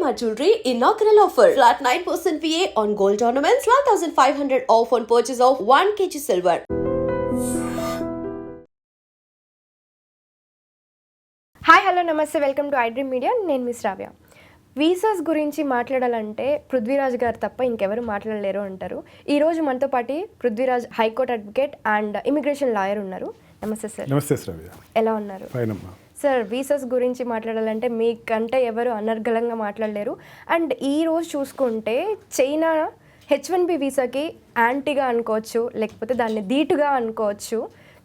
Shalimar Jewelry inaugural offer. Flat 9% VA on gold ornaments, 12,500 off on purchase of 1 kg silver. Hi hello నమస్తే, welcome to iDream media. నేను miss రావ్య. Visas గురించి మాట్లాడాలంటే పృథ్వీరాజ్ గారు తప్ప ఇంకెవరు మాట్లాడలేరు అంటారు. ఈరోజు మనతో పాటు Prithviraj high court advocate and immigration lawyer ఉన్నారు. నమస్తే సార్. నమస్తే శ్రావ్య. ఎలా ఉన్నారు? ఫైన్ అమ్మా. సార్, వీసాస్ గురించి మాట్లాడాలంటే మీకంటే ఎవరు అనర్గళంగా మాట్లాడలేరు. అండ్ ఈరోజు చూసుకుంటే చైనా H1B వీసాకి యాంటీగా అనుకోవచ్చు, లేకపోతే దాన్ని ధీటుగా అనుకోవచ్చు.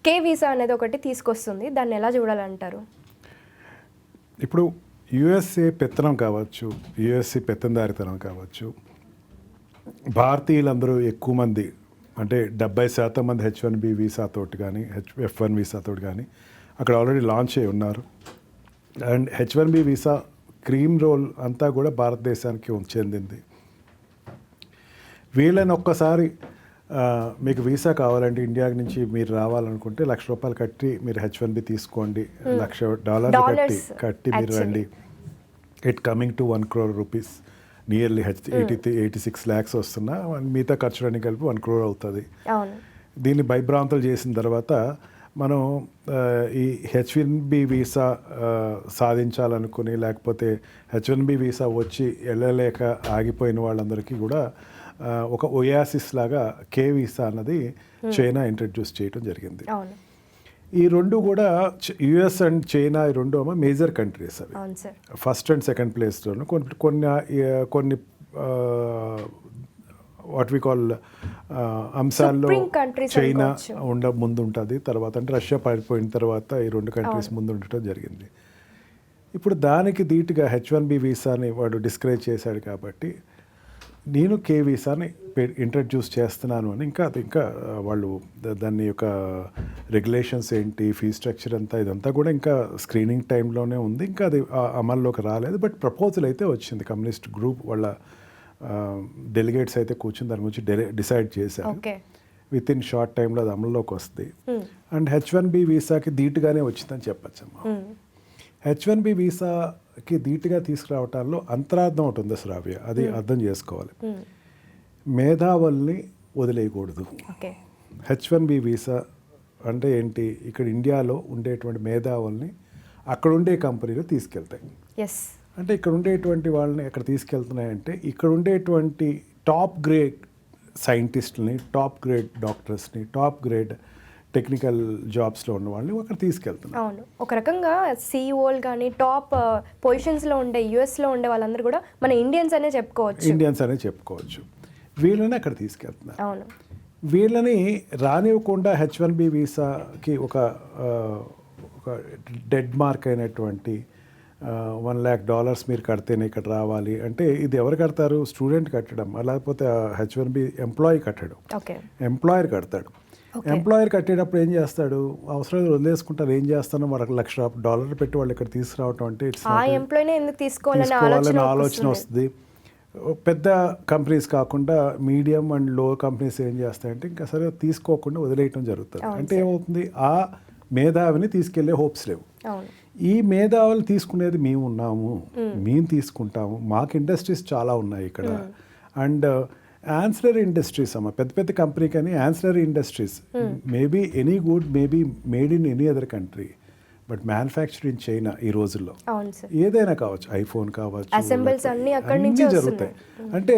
కే వీసా అనేది ఒకటి తీసుకొస్తుంది. దాన్ని ఎలా చూడాలంటారు? ఇప్పుడు యుఎస్ఏ పెత్తనం కావచ్చు, యుఎస్ఏ పెత్తందారితనం కావచ్చు, భారతీయులందరూ ఎక్కువ మంది అంటే 70% మంది H1B వీసాతోటి కానీ F1 వీసాతోటి కానీ అక్కడ ఆల్రెడీ లాంచ్ అయి ఉన్నారు. And H1B visa cream role అంతా కూడా భారతదేశానికి చెందింది. వీళ్ళని ఒక్కసారి మీకు వీసా కావాలంటే ఇండియా నుంచి మీరు రావాలనుకుంటే ₹1,00,000 కట్టి మీరు H1B తీసుకోండి, $1,00,000 కట్టి మీరు రండి. It coming to 1 crore rupees, nearly 86 lakhs వస్తున్నా మిగతా ఖర్చులన్నీ కలిపి 1 crore అవుతుంది. దీన్ని భయభ్రాంతులు చేసిన తర్వాత మనం ఈ H1B వీసా సాధించాలనుకుని లేకపోతే H1B వీసా వచ్చి వెళ్ళలేక ఆగిపోయిన వాళ్ళందరికీ కూడా ఒక ఒయాసిస్ లాగా కే వీసా అన్నది చైనా ఇంట్రడ్యూస్ చేయడం జరిగింది. ఈ రెండు కూడా యుఎస్ అండ్ చైనా ఈ రెండు మేజర్ కంట్రీస్. అవి ఫస్ట్ అండ్ సెకండ్ ప్లేస్లోను కొన్ని వాట్ వి కాల్ అంశాల్లో చైనా ముందు ఉంటుంది. తర్వాత అంటే రష్యా పడిపోయిన తర్వాత ఈ రెండు కంట్రీస్ ముందు ఉండటం జరిగింది. ఇప్పుడు దానికి ధీటుగా H1B వీసాని వాడు డిస్కరేజ్ చేశాడు కాబట్టి నేను కే వీసాని ఇంట్రడ్యూస్ చేస్తున్నాను అని ఇంకా వాళ్ళు దాని యొక్క రెగ్యులేషన్స్ ఏంటి, ఫీ స్ట్రక్చర్ అంతా ఇదంతా కూడా ఇంకా స్క్రీనింగ్ టైంలోనే ఉంది. ఇంకా అది అమల్లోకి రాలేదు. బట్ ప్రపోజల్ అయితే వచ్చింది. కమ్యూనిస్ట్ గ్రూప్ వాళ్ళ డెలిగేట్స్ అయితే కూర్చుని దాని గురించి డిసైడ్ చేశారు. విత్ ఇన్ షార్ట్ టైంలో అది అమల్లోకి వస్తుంది. అండ్ H1B వీసాకి ధీటుగానే వచ్చిందని చెప్పచ్చమ్మా. H1B వీసాకి ధీటుగా తీసుకురావటాల్లో అంతరార్థం ఒకటి ఉంది శ్రావ్య, అది అర్థం చేసుకోవాలి. మేధావుల్ని వదిలేయకూడదు. H1B వీసా అంటే ఏంటి? ఇక్కడ ఇండియాలో ఉండేటువంటి మేధావుల్ని అక్కడ ఉండే కంపెనీలు తీసుకెళ్తాయి. అంటే ఇక్కడ ఉండేటువంటి వాళ్ళని ఎక్కడ తీసుకెళ్తున్నాయంటే ఇక్కడ ఉండేటువంటి టాప్ గ్రేడ్ సైంటిస్టులని, టాప్ గ్రేడ్ డాక్టర్స్ని, టాప్ గ్రేడ్ టెక్నికల్ జాబ్స్లో ఉన్న వాళ్ళని అక్కడ తీసుకెళ్తున్నారు. అవును, ఒక రకంగా సిఇఓలు కానీ టాప్ పొజిషన్స్లో ఉండే యుఎస్లో ఉండే వాళ్ళందరూ కూడా మన ఇండియన్స్ అనే చెప్పుకోవచ్చు. వీళ్ళని అక్కడ తీసుకెళ్తున్నారు. అవును, వీళ్ళని రానివ్వకుండా H1B వీసాకి ఒక డెడ్ మార్క్ అయినటువంటి $1 lakh మీరు కడితేనే ఇక్కడ రావాలి అంటే ఇది ఎవరు కడతారు? స్టూడెంట్ కట్టడం, లేకపోతే H1B ఎంప్లాయీ కట్టడం. ఎంప్లాయర్ కడతాడు. ఎంప్లాయర్ కట్టేటప్పుడు ఏం చేస్తాడు? అవసరం వదిలేసుకుంటారు. ఏం చేస్తానో మనకు $1,00,000 పెట్టి వాళ్ళు ఇక్కడ తీసుకురావటం అంటే తీసుకోవాలని ఆలోచన వస్తుంది. పెద్ద కంపెనీస్ కాకుండా మీడియం అండ్ లో కంపెనీస్ ఏం చేస్తాయంటే ఇంకా సరే తీసుకోకుండా వదిలేయటం జరుగుతుంది. అంటే ఏమవుతుంది? ఆ మేధావిని తీసుకెళ్లే హోప్స్ లేవు. ఈ మేధావులు తీసుకునేది మేము ఉన్నాము, మేము తీసుకుంటాము, మాకు ఇండస్ట్రీస్ చాలా ఉన్నాయి ఇక్కడ. అండ్ యాన్సిలరీ ఇండస్ట్రీస్ అమ్మ, పెద్ద పెద్ద కంపెనీ కానీ ancillary industries maybe any good maybe made in any other country, but manufacture in China ఈ రోజుల్లో ఏదైనా కావచ్చు, ఐఫోన్ కావచ్చు, అన్నీ జరుగుతాయి. అంటే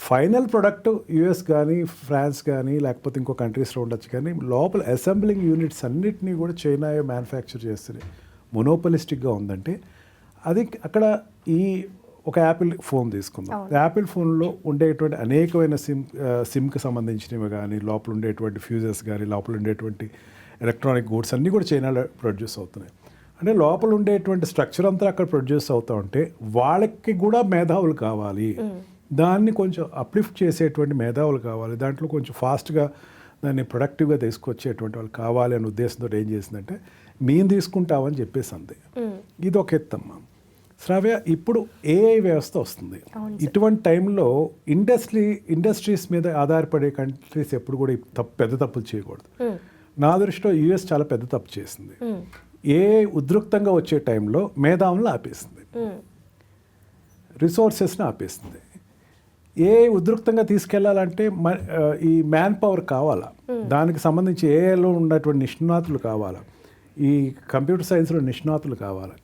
ఫైనల్ ప్రొడక్ట్ యుఎస్ కానీ ఫ్రాన్స్ కానీ లేకపోతే ఇంకో కంట్రీస్లో ఉండొచ్చు, కానీ లోపల అసెంబ్లింగ్ యూనిట్స్ అన్నిటినీ కూడా చైనా మ్యానుఫ్యాక్చర్ చేస్తుంది. మొనోపలిస్టిక్గా ఉందంటే అది అక్కడ ఈ ఒక యాపిల్ ఫోన్ తీసుకుందాం. యాపిల్ ఫోన్లో ఉండేటువంటి అనేకమైన సిమ్కి సంబంధించినవి కానీ, లోపల ఉండేటువంటి ఫ్యూజెస్ కానీ, లోపల ఉండేటువంటి ఎలక్ట్రానిక్ గూడ్స్ అన్నీ కూడా చైనాలో ప్రొడ్యూస్ అవుతున్నాయి. అంటే లోపల ఉండేటువంటి స్ట్రక్చర్ అంతా అక్కడ ప్రొడ్యూస్ అవుతూ ఉంటే వాళ్ళకి కూడా మేధావులు కావాలి. దాన్ని కొంచెం అప్లిఫ్ట్ చేసేటువంటి మేధావులు కావాలి. దాంట్లో కొంచెం ఫాస్ట్గా దాన్ని ప్రొడక్టివ్గా తీసుకొచ్చేటువంటి వాళ్ళు కావాలి అనే ఉద్దేశంతో ఏం చేసిందంటే మేము తీసుకుంటామని చెప్పేసి అంతే. ఇది ఒక ఎత్తమ్మా. శ్రావ్య, ఇప్పుడు AI వ్యవస్థ వస్తుంది. ఇటువంటి టైంలో ఇండస్ట్రీస్ మీద ఆధారపడే కంట్రీస్ ఎప్పుడు కూడా పెద్ద తప్పులు చేయకూడదు. నా దృష్టిలో యుఎస్ చాలా పెద్ద తప్పు చేసింది. AI ఉద్రిక్తంగా వచ్చే టైంలో మేధావులను ఆపేసింది. రిసోర్సెస్ని ఆపేస్తుంది. ఏ ఉద్రిక్తంగా తీసుకెళ్లాలంటే ఈ మ్యాన్ పవర్ కావాలా, దానికి సంబంధించి ఏఐలో ఉన్నటువంటి నిష్ణాతులు కావాలా, ఈ కంప్యూటర్ సైన్స్లో నిష్ణాతులు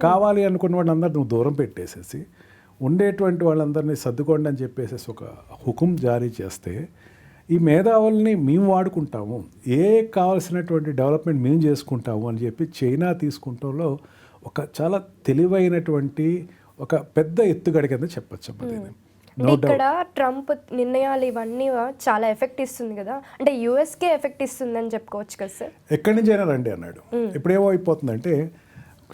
కావాలి అనుకున్న వాళ్ళందరూ నువ్వు దూరం పెట్టేసేసి ఉండేటువంటి వాళ్ళందరినీ సర్దుకోండి అని చెప్పేసి ఒక హుకుం జారీ చేస్తే ఈ మేధావుల్ని మేము వాడుకుంటాము, కావాల్సినటువంటి డెవలప్మెంట్ మేము చేసుకుంటాము అని చెప్పి చైనా తీసుకుంటంలో ఒక చాలా తెలివైనటువంటి ఒక పెద్ద ఎత్తుగడ కింద చెప్పచ్చు. ఇక్కడ ట్రంప్ నిర్ణయాలు ఇవన్నీ చాలా ఎఫెక్ట్ ఇస్తుంది కదా, అంటే యూఎస్కే ఎఫెక్ట్ ఇస్తుంది అని చెప్పుకోవచ్చు కదా సార్. ఎక్కడి నుంచి అయినా రండి అన్నాడు. ఇప్పుడు ఏమో అయిపోతుందంటే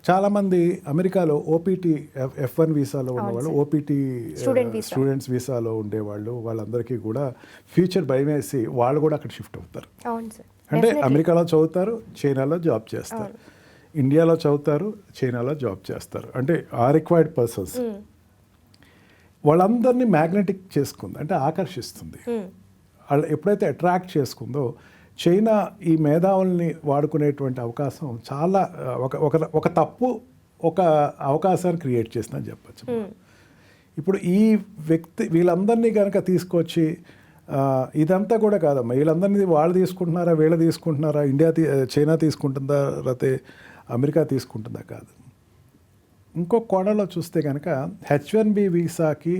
చాలామంది అమెరికాలో ఓపీటీ F1 వీసాలో ఉన్నవాళ్ళు, ఓపీటీ స్టూడెంట్స్ వీసాలో ఉండేవాళ్ళు, వాళ్ళందరికీ కూడా ఫ్యూచర్ భయం వేసి వాళ్ళు కూడా అక్కడ షిఫ్ట్ అవుతారు. అంటే అమెరికాలో చదువుతారు, చైనాలో జాబ్ చేస్తారు, ఇండియాలో చదువుతారు, చైనాలో జాబ్ చేస్తారు. అంటే ఆ రిక్వైర్డ్ పర్సన్స్ వాళ్ళందరినీ మ్యాగ్నెటిక్ చేసుకుంది, అంటే ఆకర్షిస్తుంది. వాళ్ళు ఎప్పుడైతే అట్రాక్ట్ చేసుకుందో చైనా ఈ మేధావుల్ని వాడుకునేటువంటి అవకాశం చాలా ఒక తప్పు ఒక అవకాశాన్ని క్రియేట్ చేసిందని చెప్పచ్చు. ఇప్పుడు ఈ వీళ్ళందరినీ కనుక తీసుకొచ్చి ఇదంతా కూడా కాదమ్మా, వీళ్ళందరినీ వాళ్ళు తీసుకుంటున్నారా, వీళ్ళు తీసుకుంటున్నారా, చైనా తీసుకుంటుందా, లేకపోతే అమెరికా తీసుకుంటుందా కాదు. ఇంకో కోణంలో చూస్తే కనుక H1B వీసాకి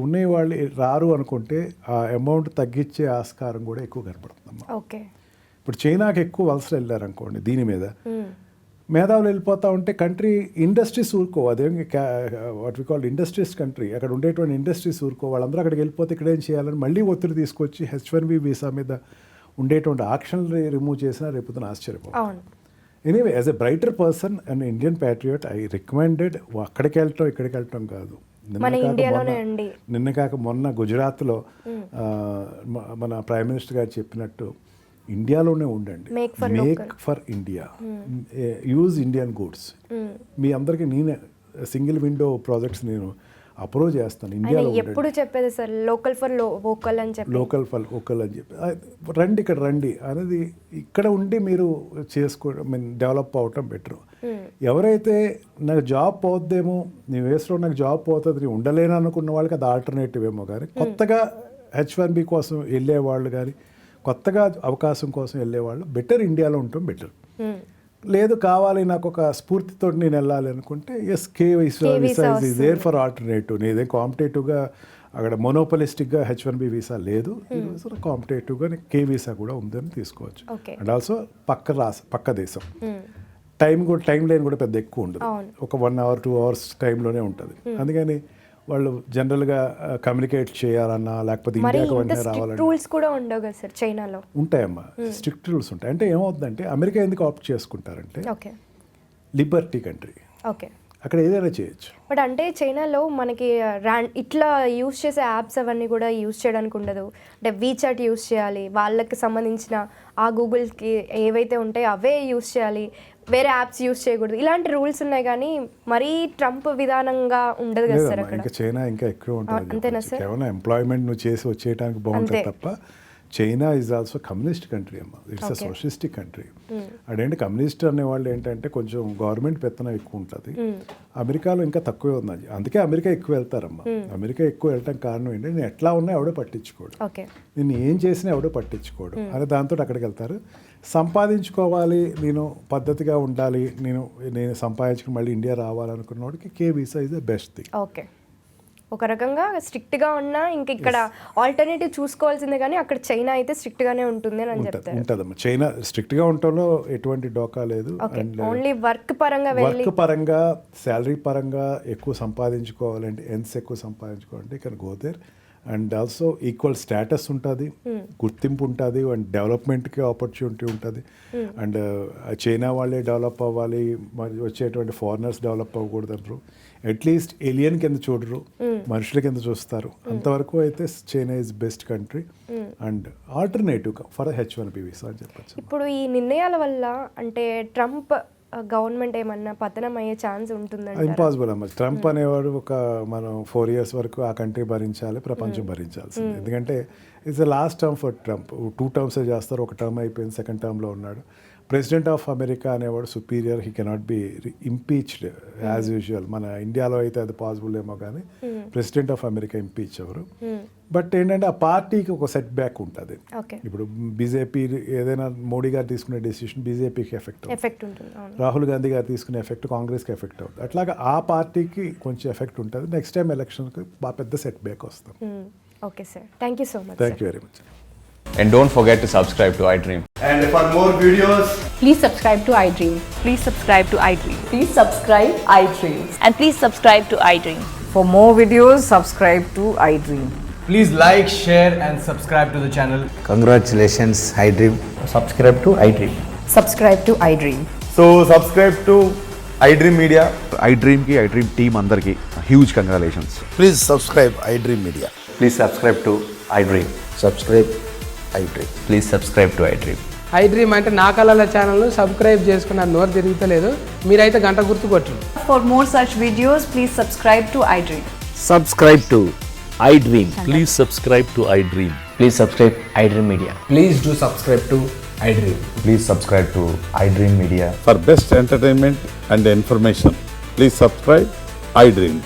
ఉండేవాళ్ళు రారు అనుకుంటే ఆ అమౌంట్ తగ్గించే ఆస్కారం కూడా ఎక్కువ కనపడుతుందమ్మా. ఓకే, ఇప్పుడు చైనాకి ఎక్కువ వలసలు వెళ్ళారు అనుకోండి, దీని మీద మేధావులు వెళ్ళిపోతూ ఉంటే కంట్రీ ఇండస్ట్రీస్ ఊరుకో, అదేం what we call industries country, అక్కడ ఉండేటువంటి ఇండస్ట్రీస్ ఊరుకో, వాళ్ళందరూ అక్కడికి వెళ్ళిపోతే ఇక్కడ ఏం చేయాలని మళ్ళీ ఒత్తిడి తీసుకొచ్చి H1B వీసా మీద ఉండేటువంటి ఆక్షన్లు రిమూవ్ చేసినా రేపు ఆశ్చర్యపోవాలి. Anyway, as a brighter person and Indian patriot I recommended అక్కడికి వెళ్ళటం ఇక్కడికి వెళ్ళటం కాదు. నిన్న కాక మొన్న గుజరాత్లో మన ప్రైమ్ మినిస్టర్ గారు చెప్పినట్టు ఇండియాలోనే ఉండండి, make for India, use Indian goods. మీ అందరికీ నేనే సింగిల్ విండో ప్రాజెక్ట్స్ నేను అప్రూవ్ చేస్తాను. ఇండియాలో ఎప్పుడు చెప్పేది సార్ లోకల్ ఫర్ వోకల్ అని చెప్పి, లోకల్ ఫర్ వోకల్ అని చెప్పి రండి, ఇక్కడ రండి అనేది ఇక్కడ ఉండి మీరు డెవలప్ అవటం బెటర్. ఎవరైతే నాకు జాబ్ పోద్దేమో, నీ వేస్లో నాకు జాబ్ పోతుంది, నేను ఉండలేను అనుకున్న వాళ్ళకి అది ఆల్టర్నేటివ్ ఏమో, కానీ కొత్తగా H1B కోసం వెళ్ళేవాళ్ళు కానీ కొత్తగా అవకాశం కోసం వెళ్ళేవాళ్ళు బెటర్ ఇండియాలో ఉండటం బెటర్. లేదు కావాలి నాకు ఒక స్ఫూర్తితో నేను వెళ్ళాలి అనుకుంటే yes, K visa is there for alternative. నేనే కాంపిటేటివ్గా అక్కడ మొనోపలిస్టిక్గా H1B వీసా లేదు, కాంపిటేటివ్గా కే వీసా కూడా ఉందని తీసుకోవచ్చు. అండ్ ఆల్సో పక్క దేశం, టైం లైన్ కూడా పెద్ద ఎక్కువ ఉండదు, ఒక 1 hour 2 hours టైంలోనే ఉంటుంది. అందుకని వాళ్ళు జనరల్గా కమ్యూనికేట్ చేయాలన్నా లేకపోతే ఇండియాకి వెంటనే రావాలన్నా రూల్స్ కూడా ఉండవు కదా సార్ చైనాలో. ఉంటాయమ్మా, స్ట్రిక్ట్ రూల్స్ ఉంటాయి. అంటే ఏమవుతుందంటే అమెరికా ఎందుకు ఆప్ట్ చేసుకుంటారంటే లిబర్టీ కంట్రీ, అక్కడ ఏదైనా చేయొచ్చు. బట్ అంటే చైనాలో మనకి ఇట్లా యూస్ చేసే యాప్స్ అవన్నీ కూడా యూస్ చేయడానికి ఉండదు. అంటే వీచాట్ యూస్ చేయాలి, వాళ్ళకి సంబంధించిన ఆ గూగుల్కి ఏవైతే ఉంటాయో అవే యూస్ చేయాలి, వేరే యాప్స్ యూస్ చేయకూడదు, ఇలాంటి రూల్స్ ఉన్నాయి. కానీ మరీ ట్రంప్ విధానంగా ఉండదు కదా సార్ అక్కడ. ఇంకా చైనా ఇంకా ఎక్కువ ఉంటుంది. అంతేనా సార్? కేవలం ఎంప్లాయ్మెంట్ నువ్వు చేసి వచ్చేయడానికి బాగుంటుంది తప్ప China is also communist country అమ్మ, ఇట్స్ అ సోషలిస్టిక్ కంట్రీ. అదేంటి కమ్యూనిస్ట్ అనేవాళ్ళు ఏంటంటే కొంచెం గవర్నమెంట్ పెత్తనం ఎక్కువ ఉంటుంది. అమెరికాలో ఇంకా తక్కువే ఉంది, అందుకే అమెరికా ఎక్కువ వెళ్తారమ్మా. అమెరికా ఎక్కువ వెళ్ళటం కారణం ఏంటంటే నేను ఎట్లా ఉన్నా ఎవడో పట్టించుకోడు, నేను ఏం చేసినా ఎవడో పట్టించుకోడు అని దాంతో అక్కడికి వెళ్తారు. సంపాదించుకోవాలి, నేను పద్ధతిగా ఉండాలి, నేను సంపాదించుకుని మళ్ళీ ఇండియా రావాలనుకున్న వాడికి K visa is the best thing. Okay, ఒక రకంగా స్ట్రిక్ట్గా ఉన్నా ఇంక ఇక్కడ ఆల్టర్నేటివ్ చూసుకోవాల్సిందే, కానీ అక్కడ చైనా అయితే స్ట్రిక్ట్గానే ఉంటుంది అని చెప్తారు. ఉంటుందమ్మా, చైనా స్ట్రిక్ట్గా ఉండటంలో ఎటువంటి డోకా లేదు. ఓన్లీ వర్క్ పరంగా శాలరీ పరంగా ఎక్కువ సంపాదించుకోవాలంటే ఎక్కువ సంపాదించుకోవాలంటే ఇక్కడ go there. And also equal status ఉంటుంది, గుర్తింపు ఉంటుంది, అండ్ డెవలప్మెంట్కి ఆపర్చునిటీ ఉంటుంది. అండ్ చైనా వాళ్ళే డెవలప్ అవ్వాలి, మరి వచ్చేటువంటి ఫారినర్స్ డెవలప్ అవ్వకూడదు అంటారు. అట్లీస్ట్ ఏలియన్ కింద చూడరు, మనుషుల కింద చూస్తారు. అంతవరకు అయితే China is best country and alternative for H1B visa అని చెప్పచ్చు. ఇప్పుడు ఈ నిర్ణయాల వల్ల అంటే ట్రంప్ గవర్నమెంట్ ఏమన్నా పతనం అయ్యే ఛాన్స్ ఉంటుందండి? ఇంపాసిబుల్ అమ్మ. ట్రంప్ అనేవాడు మనం 4 years వరకు ఆ కంట్రీ భరించాలి, ప్రపంచం భరించాల్సింది. ఎందుకంటే it's the last term for Trump. 2 terms చేస్తారు, ఒక టర్మ్ అయిపోయింది, సెకండ్ టర్మ్లో ఉన్నాడు. ప్రెసిడెంట్ ఆఫ్ అమెరికా అనేవాడు superior, he cannot be impeached as usual. మన ఇండియాలో అయితే అది పాసిబుల్ ఏమో కానీ ప్రెసిడెంట్ ఆఫ్ అమెరికా ఇంపీచ్ ఎవరు. బట్ ఏంటంటే ఆ పార్టీకి ఒక సెట్ బ్యాక్ ఉంటుంది. ఇప్పుడు బీజేపీ ఏదైనా మోడీ గారు తీసుకునే డెసిషన్ బీజేపీకి ఎఫెక్ట్ ఉంటుంది, రాహుల్ గాంధీ గారు తీసుకునే ఎఫెక్ట్ కాంగ్రెస్కి ఎఫెక్ట్ అవుతుంది. అట్లాగా ఆ పార్టీకి కొంచెం ఎఫెక్ట్ ఉంటుంది. నెక్స్ట్ టైం ఎలక్షన్కి బాగా పెద్ద సెట్ బ్యాక్ వస్తాం. Okay sir, thank you so much. Thank you very much. And don't forget to subscribe to iDream. And for more videos, please subscribe to iDream. Please subscribe to iDream. Please subscribe iDream. And please subscribe to iDream. For more videos, subscribe to iDream. please like, share and subscribe to the channel. Congratulations, iDream. Subscribe to iDream. Subscribe to iDream. So subscribe to iDream Media. iDream ki iDream team andarki huge congratulations. Please subscribe iDream Media. Please subscribe to iDream. Subscribe iDream. Please subscribe to iDream. iDream అంటే నా కళల ఛానల్ను subscribe చేసుకున్న నోరు తిరుగుతలేదు, మీరైతే గంట గుర్తు కొట్టండి. For more such videos, please subscribe to iDream. Subscribe to iDream. Please subscribe to iDream. Please subscribe iDream Media. Please do subscribe to iDream. Please subscribe to iDream Media. For best entertainment and information, please subscribe iDream.